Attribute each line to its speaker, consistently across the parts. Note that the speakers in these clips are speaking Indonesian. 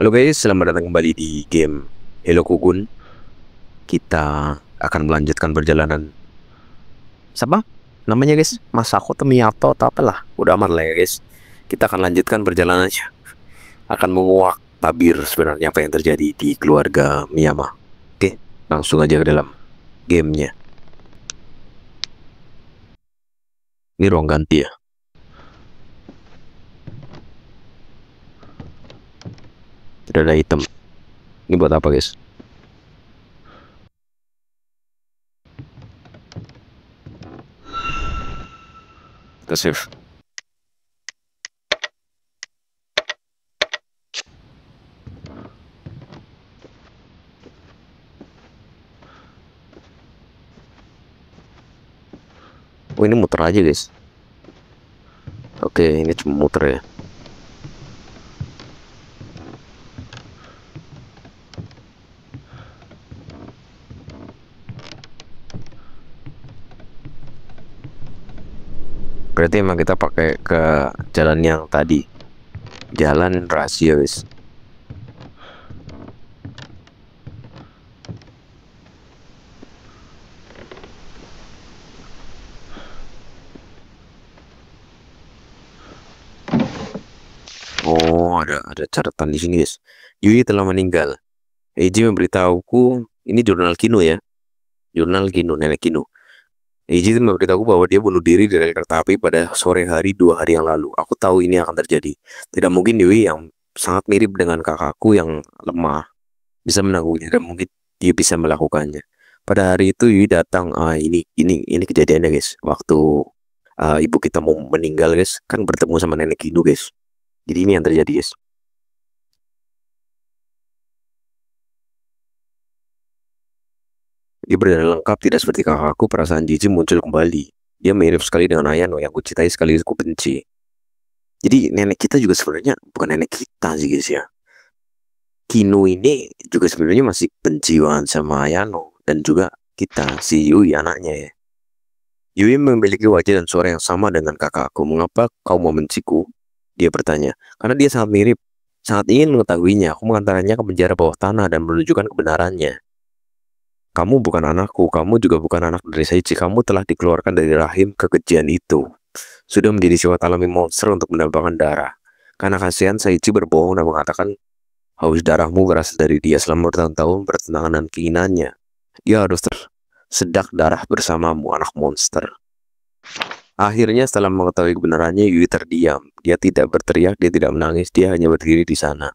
Speaker 1: Halo guys, selamat datang kembali di game Hello Kukun. Kita akan melanjutkan perjalanan. Siapa? Namanya guys, Masako Miyato atau apalah. Udah aman lah ya guys. Kita akan lanjutkan perjalanannya. Akan menguak tabir sebenarnya apa yang terjadi di keluarga Miyama. Oke, langsung aja ke dalam gamenya. Ini ruang ganti ya. Tidak ada item. Ini buat apa guys? Kita save. Oh, ini muter aja guys. Oke, ini cuma muter ya. Berarti emang kita pakai ke jalan yang tadi. Jalan rahasia guys. Oh, ada catatan di sini guys. Yui telah meninggal. Eiji memberitahuku, ini jurnal Kino ya. Jurnal Kino, nenek Kino. Eiji memberitahuku bahwa dia bunuh diri dari kereta api pada sore hari 2 hari yang lalu. Aku tahu ini akan terjadi. Tidak mungkin Yui yang sangat mirip dengan kakakku yang lemah bisa menanggungnya, dan mungkin dia bisa melakukannya. Pada hari itu Yui datang. Ini kejadiannya guys. Waktu ibu kita mau meninggal guys, kan bertemu sama nenek Kino guys. Jadi ini yang terjadi guys. Dia berdandan lengkap, tidak seperti kakakku. Perasaan jijik muncul kembali. Dia mirip sekali dengan Ayano yang kucintai sekaligus ku benci. Jadi nenek kita juga sebenarnya bukan nenek kita sih guys ya. Kino ini juga sebenarnya masih benci banget sama Ayano dan juga kita, si Yui anaknya ya. Yui memiliki wajah dan suara yang sama dengan kakakku. Mengapa kau membenciku? Dia bertanya. Karena dia sangat mirip. Sangat ingin mengetahuinya. Aku mengantaranya ke penjara bawah tanah dan menunjukkan kebenarannya. Kamu bukan anakku, kamu juga bukan anak dari Saichi. Kamu telah dikeluarkan dari rahim kekejian itu. Sudah menjadi sifat alami monster untuk mendapatkan darah. Karena kasihan, Saichi berbohong dan mengatakan haus darahmu berasal dari dia selama bertahun-tahun bertentangan dengan keinginannya. Dia harus tersedak darah bersamamu, anak monster. Akhirnya setelah mengetahui kebenarannya, Yui terdiam. Dia tidak berteriak, dia tidak menangis, dia hanya berdiri di sana.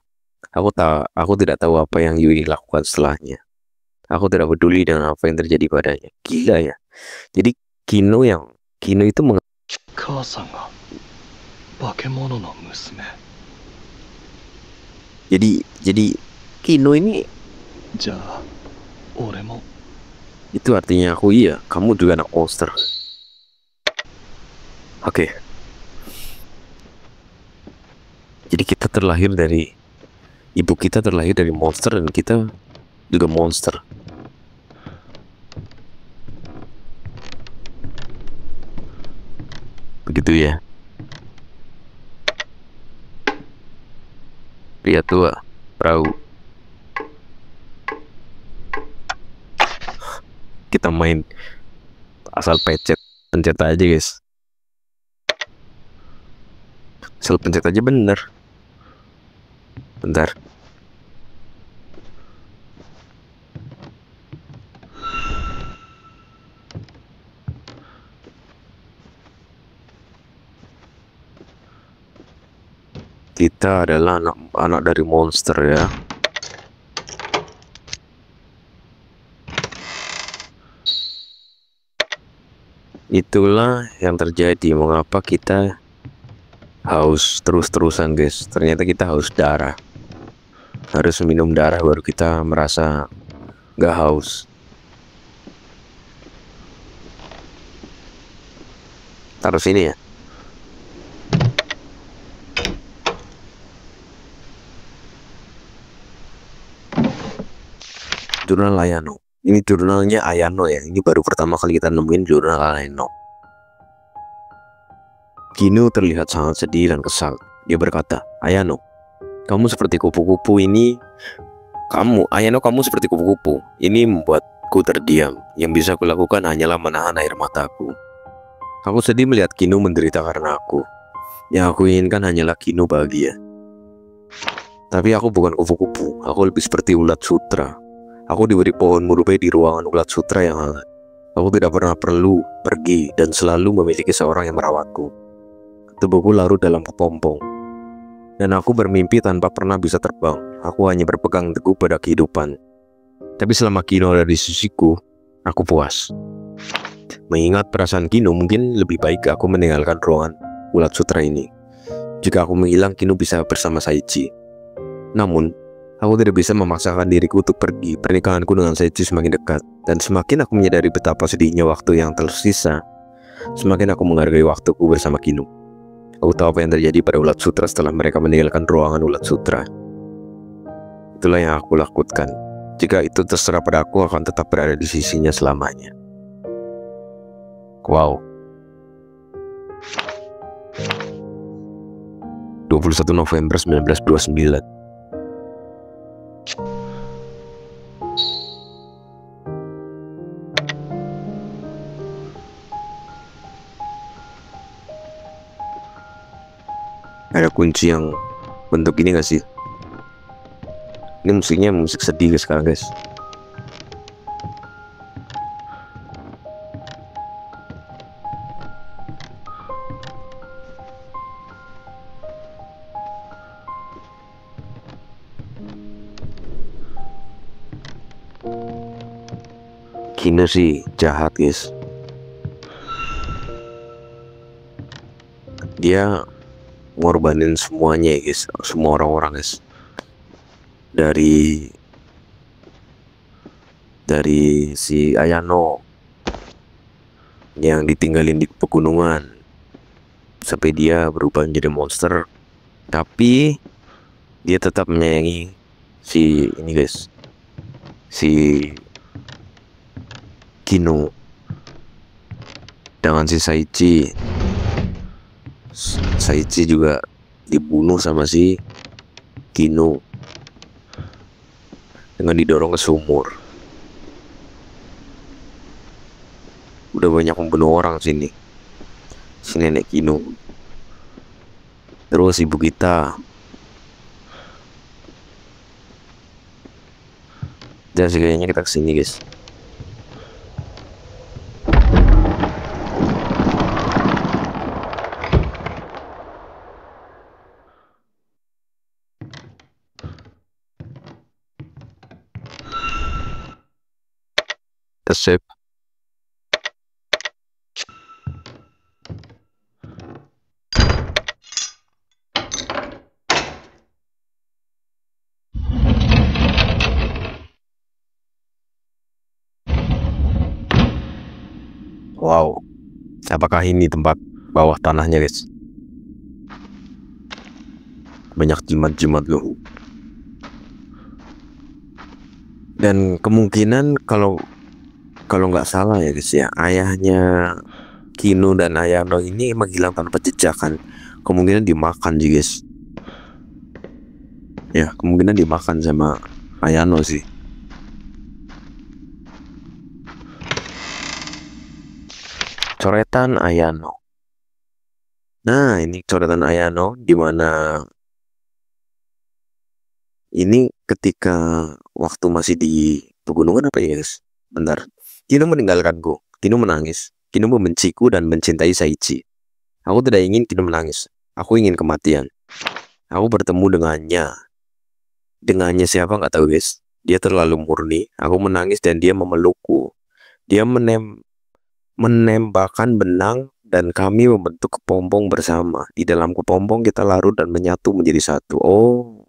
Speaker 1: Aku tidak tahu apa yang Yui lakukan setelahnya. Aku tidak peduli dengan apa yang terjadi padanya. Gila ya. Jadi Kino itu jadi Kino ini itu artinya aku, iya, kamu juga anak monster. Oke. Jadi kita terlahir dari ibu kita terlahir dari monster dan kita juga monster. Begitu ya. Pria tua, perahu. Kita main asal pencet aja guys. Asal pencet aja bener. Bentar. Kita adalah anak dari monster ya. Itulah yang terjadi. Mengapa kita haus terus-terusan guys? Ternyata kita haus darah. Harus minum darah baru kita merasa gak haus. Taruh sini ya. Jurnal Ayano. Ini jurnalnya Ayano ya. Ini baru pertama kali kita nemuin jurnal Ayano. Kino terlihat sangat sedih dan kesal. Dia berkata, Ayano, Kamu seperti kupu-kupu ini. Ayano, kamu seperti kupu-kupu. Ini membuatku terdiam. Yang bisa kulakukan hanyalah menahan air mataku. Aku sedih melihat Kino menderita karena aku. Yang aku inginkan hanyalah Kino bahagia. Tapi aku bukan kupu-kupu. Aku lebih seperti ulat sutra. Aku diberi pohon murubai di ruangan ulat sutra yang hangat. Aku tidak pernah perlu pergi dan selalu memiliki seorang yang merawatku. Tubuhku larut dalam kepompong, dan aku bermimpi tanpa pernah bisa terbang. Aku hanya berpegang teguh pada kehidupan. Tapi selama Kino ada di sisiku, aku puas. Mengingat perasaan Kino, mungkin lebih baik aku meninggalkan ruangan ulat sutra ini. Jika aku menghilang, Kino bisa bersama Saichi. Namun, aku tidak bisa memaksakan diriku untuk pergi. Pernikahanku dengan Saichi semakin dekat, dan semakin aku menyadari betapa sedihnya waktu yang tersisa, semakin aku menghargai waktuku bersama Kino. Aku tahu apa yang terjadi pada ulat sutra setelah mereka meninggalkan ruangan ulat sutra. Itulah yang aku lakukan. Jika itu terserah pada aku, akan tetap berada di sisinya selamanya. Wow. 21 November 1929. Ada kunci yang bentuk ini gak sih? Ini musiknya musik sedih guys sekarang guys. Kino sih jahat guys. Dia ngorbanin semuanya guys, semua orang-orang guys. Dari si Ayano yang ditinggalin di pegunungan sampai dia berubah menjadi monster, tapi dia tetap menyayangi si ini guys, si Kino. Dengan si Saichi juga dibunuh sama si Kino dengan didorong ke sumur. Udah banyak membunuh orang sini, si nenek Kino. Terus ibu kita. Dan kayaknya kita kesini guys. The ship. Wow, apakah ini tempat bawah tanahnya guys? Banyak jimat-jimat loh. Dan kemungkinan kalau nggak salah ya guys ya, ayahnya Kino dan Ayano ini menghilang tanpa jejak kan. Kemungkinan dimakan sih guys. Ya, kemungkinan dimakan sama Ayano sih. Coretan Ayano. Nah, ini coretan Ayano, dimana ini ketika waktu masih di pegunungan apa ya guys? Bentar. Kino meninggalkanku. Kino menangis. Kino membenciku dan mencintai Saichi. Aku tidak ingin Kino menangis. Aku ingin kematian. Aku bertemu dengannya. Dengannya siapa nggak tahu guys. Dia terlalu murni. Aku menangis dan dia memelukku. Dia menembakkan benang dan kami membentuk kepompong bersama. Di dalam kepompong kita larut dan menyatu menjadi satu. Oh.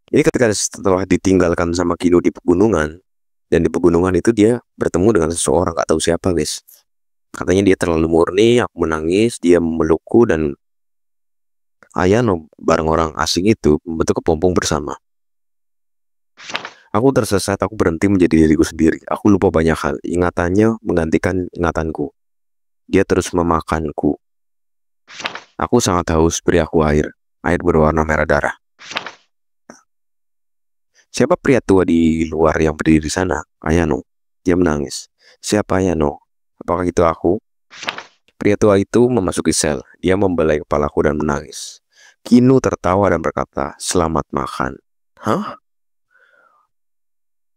Speaker 1: Ini ketika setelah ditinggalkan sama Kino di pegunungan. Dan di pegunungan itu dia bertemu dengan seseorang, gak tahu siapa guys. Katanya dia terlalu murni. Aku menangis, dia memelukku, dan Ayano bareng orang asing itu membentuk kepompong bersama. Aku tersesat, aku berhenti menjadi diriku sendiri. Aku lupa banyak hal. Ingatannya menggantikan ingatanku. Dia terus memakanku. Aku sangat haus, beri aku air. Air berwarna merah darah. Siapa pria tua di luar yang berdiri di sana? Ayano. Dia menangis. Siapa Ayano? Apakah itu aku? Pria tua itu memasuki sel. Dia membelai kepalaku dan menangis. Kinu tertawa dan berkata, "Selamat makan." Hah?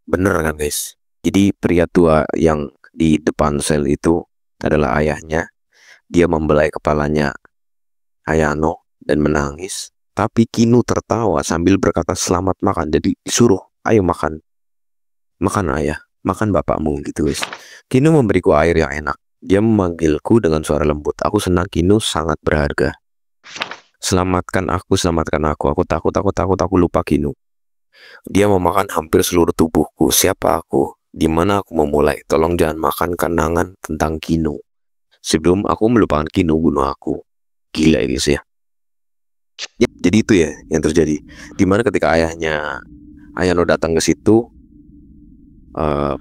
Speaker 1: Bener kan guys? Jadi pria tua yang di depan sel itu adalah ayahnya. Dia membelai kepalanya Ayano dan menangis. Tapi Kinu tertawa sambil berkata selamat makan. Jadi disuruh, ayo makan. Makan ayah, makan bapakmu gitu guys. Kinu memberiku air yang enak. Dia memanggilku dengan suara lembut. Aku senang, Kinu sangat berharga. Selamatkan aku, selamatkan aku. Aku takut, aku lupa Kinu. Dia memakan hampir seluruh tubuhku. Siapa aku? Di mana aku memulai? Tolong jangan makan kenangan tentang Kinu. Sebelum aku melupakan Kinu bunuh aku. Gila ini sih ya. Ya, jadi itu ya yang terjadi. Dimana ketika Ayano datang ke situ,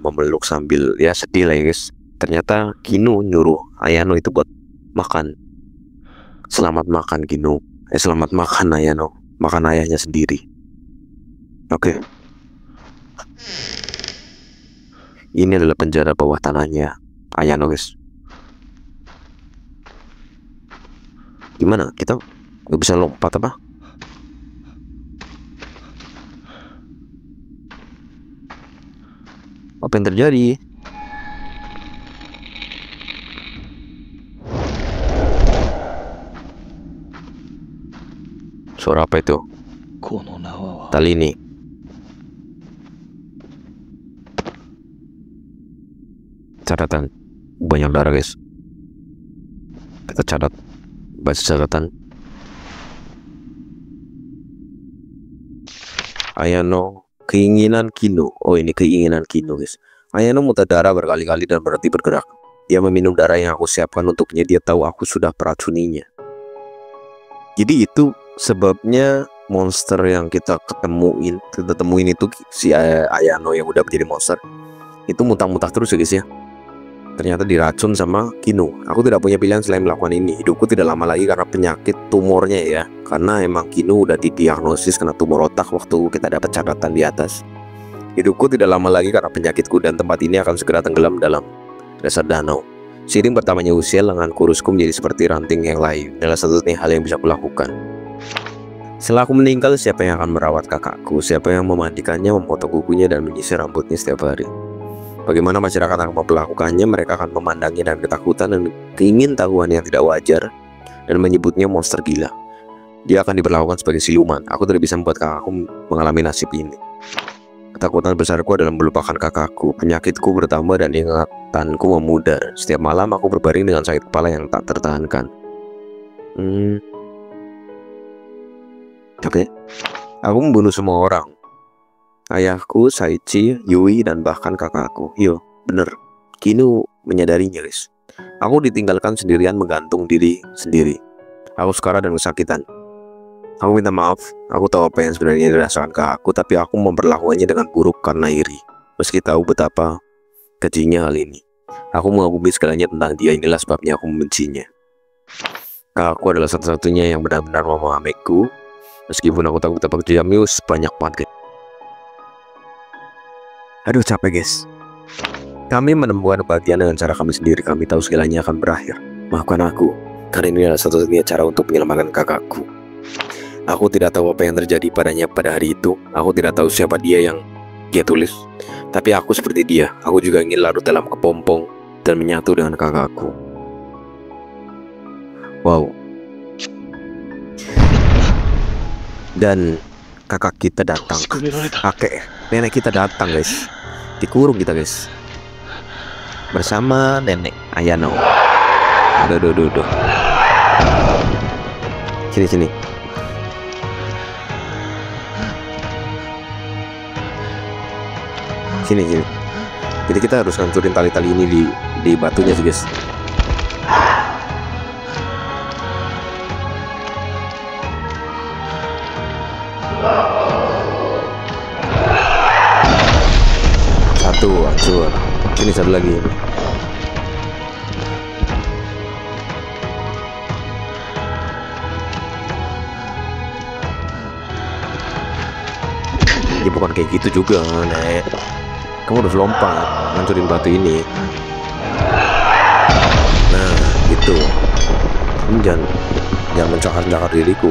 Speaker 1: memeluk sambil ya sedih lah ya guys. Ternyata Kinu nyuruh Ayano itu buat makan. Selamat makan Kinu. Selamat makan Ayano. Makan ayahnya sendiri. Oke. Ini adalah penjara bawah tanahnya Ayano guys. Gimana? Kita nggak bisa lompat apa? Apa yang terjadi? Suara apa itu? Tali ini. Catatan. Banyak darah guys. Kita catat. Baca catatan. Ayano, keinginan Kinu. Oh ini keinginan Kinu guys. Ayano muntah darah berkali-kali dan berhenti bergerak. Dia meminum darah yang aku siapkan untuknya. Dia tahu aku sudah meracuninya. Jadi itu sebabnya monster yang kita temuin itu si Ayano yang udah menjadi monster. Itu muntah-muntah terus ya guys ya. Ternyata diracun sama Kinu. Aku tidak punya pilihan selain melakukan ini. Hidupku tidak lama lagi karena penyakit tumornya ya. Karena emang Kinu udah didiagnosis kena tumor otak waktu kita dapat catatan di atas. Hidupku tidak lama lagi karena penyakitku dan tempat ini akan segera tenggelam dalam dasar danau. Seiring bertambahnya usia, lengan kurusku menjadi seperti ranting yang layu. Adalah satu-satunya hal yang bisa kulakukan. Setelah aku meninggal, siapa yang akan merawat kakakku? Siapa yang memandikannya, memotong kukunya, dan menyisir rambutnya setiap hari? Bagaimana masyarakat akan melakukannya? Mereka akan memandangnya dengan ketakutan dan keingintahuan yang tidak wajar dan menyebutnya monster gila. Dia akan diperlakukan sebagai siluman. Aku tidak bisa membuat kakakku mengalami nasib ini. Ketakutan besarku adalah melupakan kakakku. Penyakitku bertambah dan ingatanku memudar. Setiap malam aku berbaring dengan sakit kepala yang tak tertahankan. Oke. Aku membunuh semua orang. Ayahku, Saichi, Yui, dan bahkan kakakku. Yo, bener. Kinu menyadarinya guys. Aku ditinggalkan sendirian menggantung diri sendiri. Aku sekarat dan kesakitan. Aku minta maaf. Aku tahu apa yang sebenarnya dirasakan ke aku, tapi aku memperlakukannya dengan buruk karena iri. Meski tahu betapa kejinya hal ini. Aku mengagumi segalanya tentang dia. Inilah sebabnya aku membencinya. Kakakku adalah satu-satunya yang benar-benar memahamiku. Meskipun aku tahu betapa kejamnya banyak banget. Aduh capek guys. Kami menemukan kebahagiaan dengan cara kami sendiri. Kami tahu segalanya akan berakhir. Maafkan aku, karena ini adalah satu-satunya cara untuk menyelamatkan kakakku. Aku tidak tahu apa yang terjadi padanya pada hari itu. Aku tidak tahu siapa dia yang dia tulis. Tapi aku seperti dia. Aku juga ingin larut dalam kepompong dan menyatu dengan kakakku. Wow. Dan kakak kita datang. Kakek nenek kita datang guys. Dikurung kita guys. Bersama nenek Ayano. Duh. Sini. Sini. Jadi kita harus hancurin tali-tali ini di batunya sih guys. Satu hancur. Sini satu lagi. Ya bukan kayak gitu juga, Nek. Kamu harus lompat, ngancurin batu ini. Nah, gitu. Kamu jangan mencakar-cakar diriku.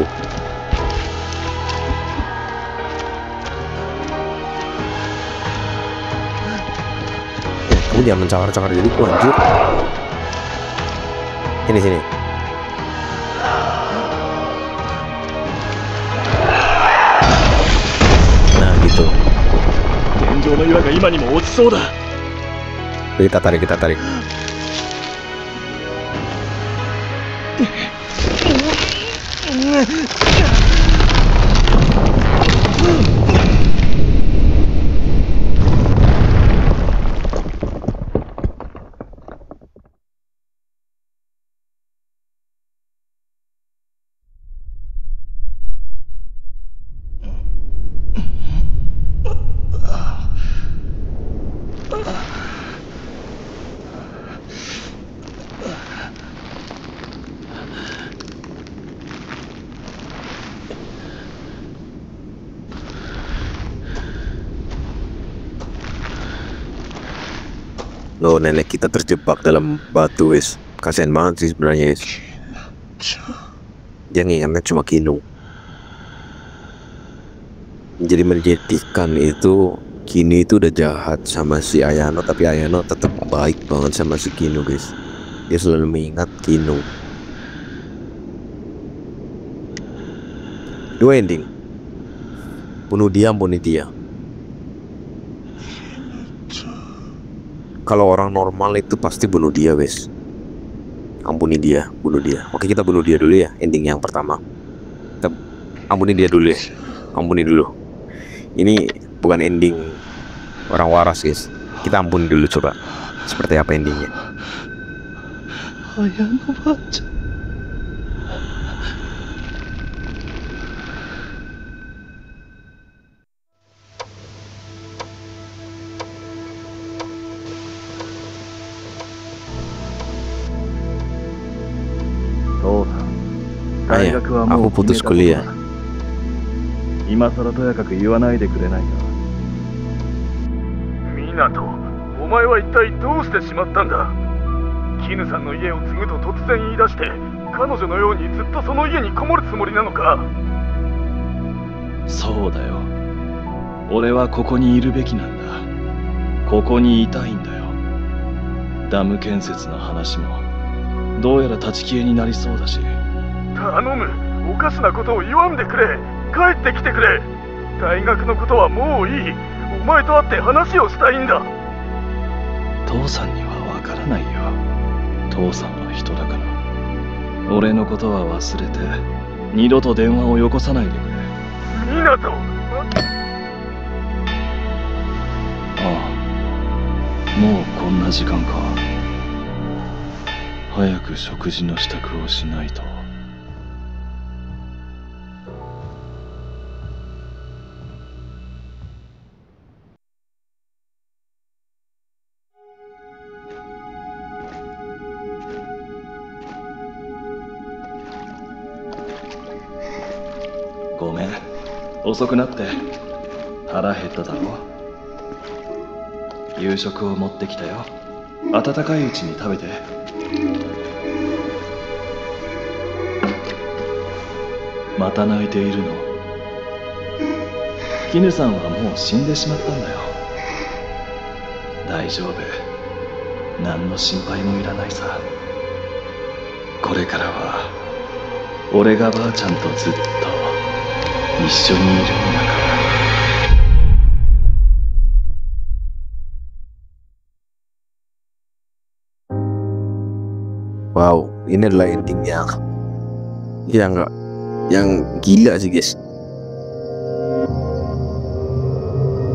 Speaker 1: Kamu jangan mencakar-cakar diriku, anjir. Sini. Nah, gitu. Kita tarik. Loh, nenek kita terjebak dalam batu, wis. Kasian banget sih sebenarnya, wis. Dia ngingatnya cuma Kino. Jadi menyedihkan itu, Kino itu udah jahat sama si Ayano, tapi Ayano tetap baik banget sama si Kino, guys. Dia selalu mengingat Kino. Dua ending. Bunuh dia, ampuni dia. Kalau orang normal itu pasti bunuh dia, wes. Ampuni dia, bunuh dia. Oke, kita bunuh dia dulu ya. Ending yang pertama. Kita ampuni dia dulu ya. Ampuni dulu. Ini bukan ending orang waras, guys. Kita ampuni dulu coba. Seperti apa endingnya?
Speaker 2: Ayano baca.
Speaker 1: Ayah, aku putus kuliah.
Speaker 2: 今さらとやかく言わないでくれないか。
Speaker 3: 湊、お前は一体どうしてしまったんだ。絹さんの家を継ぐと突然言い出して、彼女のようにずっとその家にこもるつもりなのか。
Speaker 2: そうだよ。俺はここにいるべきなんだ。ここにいたいんだよ。ダム建設の話もどうやら立ち消えになりそうだし。
Speaker 3: 頼む、おかしなことを言わんでくれ。帰ってきてくれ。大学のことはもういい。お前と会って話をしたいんだ。
Speaker 2: 父さんにはわからないよ。父さんは人だから。俺のことは忘れて二度と電話をよこさないでくれ。
Speaker 3: 湊。あ
Speaker 2: あ、もうこんな時間か。早く食事の支度をしないと。ごめん、遅くなって腹減っただろ。夕食を持ってきたよ。温かいうちに食べて。また泣いているの？絹さんはもう死んでしまったんだよ。大丈夫、何の心配もいらないさ。これからは俺がばあちゃんとずっと一緒にいるんだから。
Speaker 1: Wow, ini adalah ending yang gila sih, guys.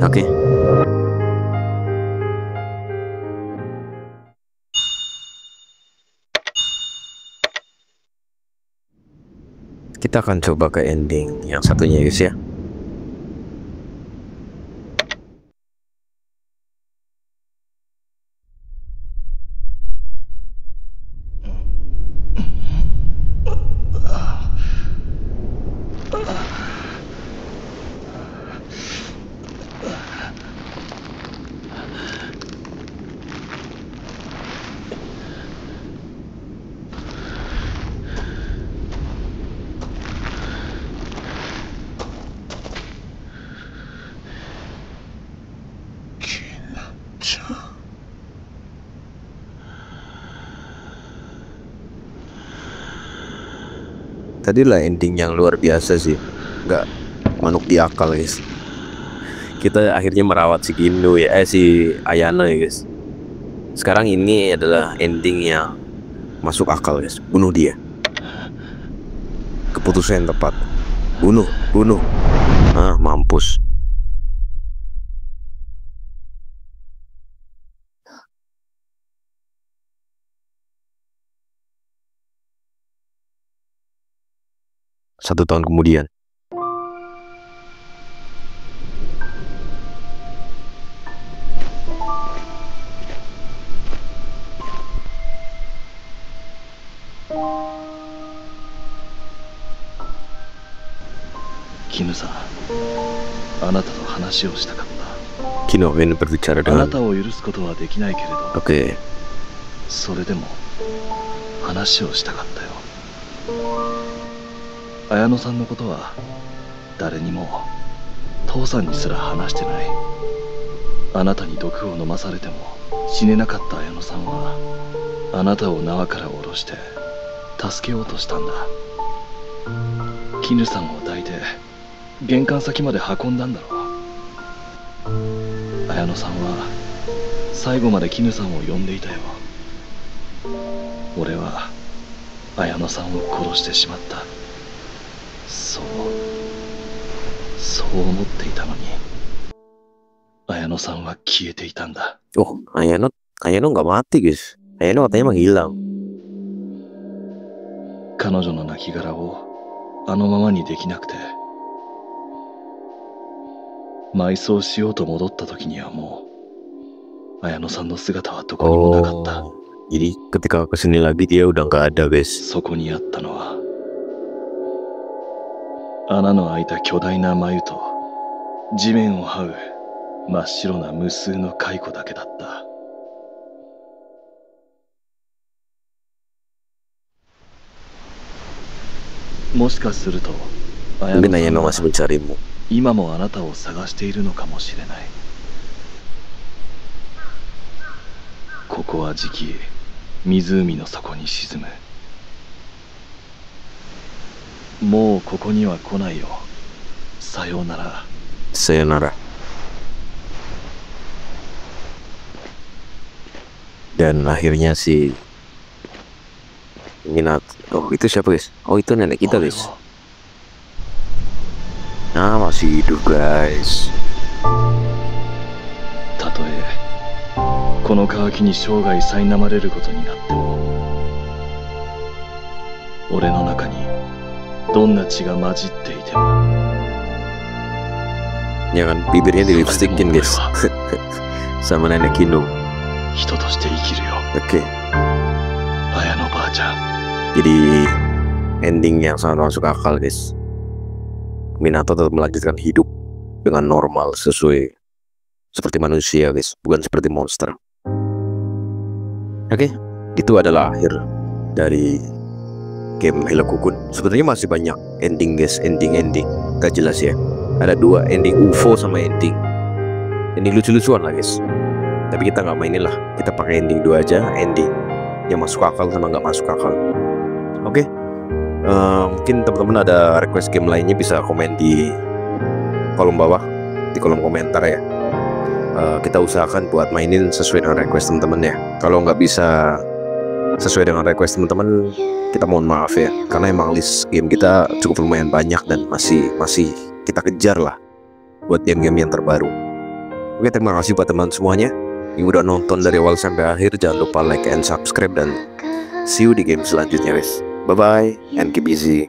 Speaker 1: Oke. Kita akan coba ke ending yang satunya, guys ya. Tadi lah ending yang luar biasa sih, nggak manuk di akal guys. Kita akhirnya merawat si Gino ya, si Ayano ya guys. Sekarang ini adalah ending yang masuk akal guys. Bunuh dia. Keputusan yang tepat. Bunuh. Mampus. Satu tahun kemudian.
Speaker 2: Kinu-san, あなたと話をしたかった。
Speaker 1: Kino ingin berbicara
Speaker 2: あな
Speaker 1: dengan.
Speaker 2: たを許すことはできないけれど、
Speaker 1: Oke.
Speaker 2: それでも話をしたかったよ。綾乃さんのことは誰にも、父さんにすら話してない。あなたに毒を飲まされても死ねなかった綾乃さんは、あなたを縄から下ろして助けようとしたんだ。絹さんを抱いて玄関先まで運んだんだろう。綾乃さんは最後まで絹さんを呼んでいたよ。俺は綾乃さんを殺してしまった。そう思っていたのに、綾乃さんは消えていたんだ。
Speaker 1: Oh, Ayano nggak mati guys. Ayano katanya menghilang.
Speaker 2: 彼女の亡骸をあのままにできなくて、埋葬しようと戻った時にはもう綾乃さんの姿はどこにもなかった。
Speaker 1: Jadi ketika kesini lagi dia udah nggak ada guys.
Speaker 2: そこにあったのは穴の開いた巨大な繭と地面を這う真っ白な無数の蚕だけだった。もしかすると綾
Speaker 1: Mungkin
Speaker 2: 乃さん
Speaker 1: Ayano
Speaker 2: は
Speaker 1: masih mencarimu.
Speaker 2: 今もあなたを探しているのかもしれない。ここはじき湖の底に沈む。もうここには来ないよ。さようなら。
Speaker 1: Sayonara. Dan akhirnya si Minato. Oh itu siapa guys? Oh itu nenek kita guys. Nah masih hidup guys.
Speaker 2: たとえこの渇きに生涯苛まれることになっても、俺の中にどんな血が混じっていても、
Speaker 1: Ya kan bibirnya di lipstikin guys. Sama nenek Kino.
Speaker 2: 人として生きるよ。
Speaker 1: Oke.
Speaker 2: 綾乃ばあちゃん。
Speaker 1: Jadi ending yang sangat masuk akal guys. Minato tetap melanjutkan hidup dengan normal sesuai seperti manusia guys, bukan seperti monster. Oke, itu adalah akhir dari game Helokukun. Sebenarnya masih banyak ending guys, ending gak jelas ya. Ada 2 ending UFO sama ending lucu-lucuan lah guys. Tapi kita nggak mainin lah, kita pakai ending 2 aja, ending yang masuk akal sama nggak masuk akal. Oke. Mungkin teman-teman ada request game lainnya bisa komen di kolom bawah, di kolom komentar ya. Kita usahakan buat mainin sesuai dengan request teman-teman ya. Kalau nggak bisa sesuai dengan request teman-teman, kita mohon maaf ya, karena emang list game kita cukup lumayan banyak dan masih kita kejar lah buat game-game yang terbaru. Oke, terima kasih buat teman semuanya yang udah nonton dari awal sampai akhir. Jangan lupa like and subscribe, dan see you di game selanjutnya guys. Bye bye and keep easy.